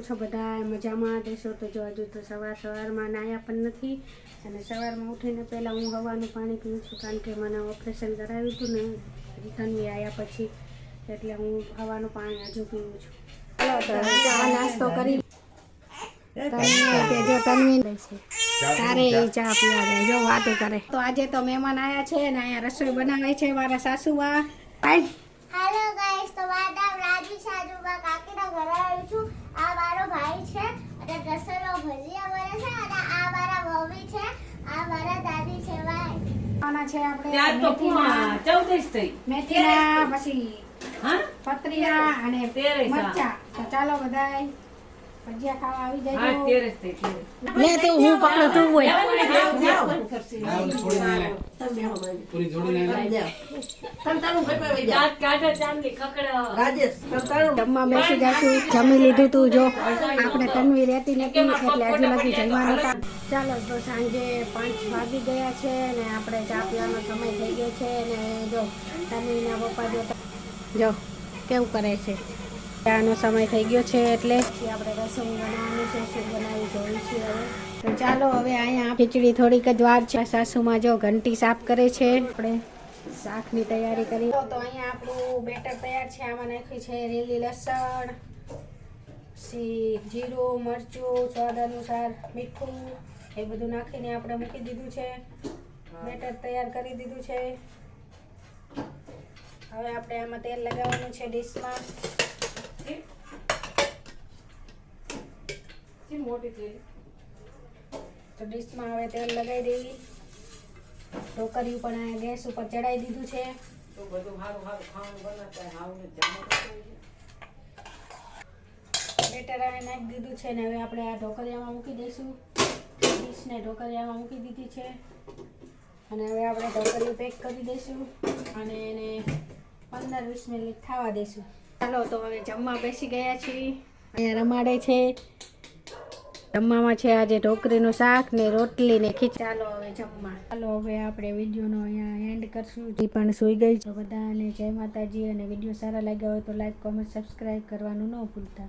છો બધા? મજામાં દેશો? તો જો હજુ તો સવારમાં નાયા પણ નથી અને સવારમાં ઉઠીને પહેલાં હું હવાનું પાણી પીઉં છું, કારણ કે મને ઓપરેશન કરાવ્યું હતું ને તન્વી આવ્યા પછી, એટલે હું હવાનું પાણી હજુ પીવું છું. ચાલો તો ચા નાસ્તો કરી તન્વી તારે ચા પીવા જાય, જો વાતો કરે. તો આજે તો મહેમાન આવ્યા છે ને અહીંયા રસોઈ બનાવે છે મારા સાસુમાં. હેલો ગાઈસ, તો વાત રાજુ સાજુબા કાકીના ઘરે આવી છું. આ મારો ભાઈ છે અને રસોઈમાં ભજીયા બને છે અને આ મારા મમ્મી છે, આ મારા દાદી છે. ભાઈ આના છે આપણે મેથીના પછી પતરીના અને મરચા. તો ચાલો બધાય ભજીયા ખાવા આવી જાય. લે તો હું પકડો તું હોય જમવા બેસી જશું. જમી લીધું તું, જો આપણે તન્વી રહેતી નથી એટલે હજુ લગી જમવાનું. ચાલો તો સાંજે 5 વાગી ગયા છે ને આપણે ચા પીવાનો સમય થઈ ગયો છે ને જો તન્વીના પપ્પા જો કેવું કરે છે. ચાનો સમય થઈ ગયો છે એટલે આપણે રસોઈ બનાવવાની છે, શું બનાવી જોઈ છે હવે. તો ચાલો હવે અહીંયા ખીચડી થોડીક જ વાર છે. સાસુમાં જો ઘંટી સાફ કરે છે. આપણે શાકની તૈયારી કરી. તો અહીંયા આપણું બેટર તૈયાર છે. આમાં નાખ્યું છે લીલી લસણ, જીરું, મરચું, સ્વાદ અનુસાર મીઠું, એ બધું નાખીને આપણે મૂકી દીધું છે. બેટર તૈયાર કરી દીધું છે. હવે આપણે આમાં તેલ લગાવવાનું છે ડીશમાં. તો ડીશમાં હવે તેલ લગાવી દેવી. ઢોકરિયું પણ આ ગેસ ઉપર ચડાવી દીધું છે. બેટર આ નાખી દીધું છે ને હવે આપણે આ ઢોકરિયામાં મૂકી દઈશું. ડીશને ઢોકરિયામાં મૂકી દીધી છે અને હવે આપણે ઢોકરિયું પેક કરી દઈશું અને એને 15-20 મિનિટ થવા દઈશું. ચાલો તો હવે જમવા બેસી ગયા છીએ. અહીંયા રમાડે છે. જમવામાં છે આજે ઢોકરીનું શાક ને રોટલી ને ખીચડી. ચાલો હવે જમવા. ચાલો હવે આપણે વિડીયોનો અહીંયા એન્ડ કરશું. જે પણ સૂઈ ગઈ છે બધાને જય માતાજી. અને વિડીયો સારા લાગ્યા હોય તો લાઈક, કોમેન્ટ, સબસ્ક્રાઈબ કરવાનું ન ભૂલતા.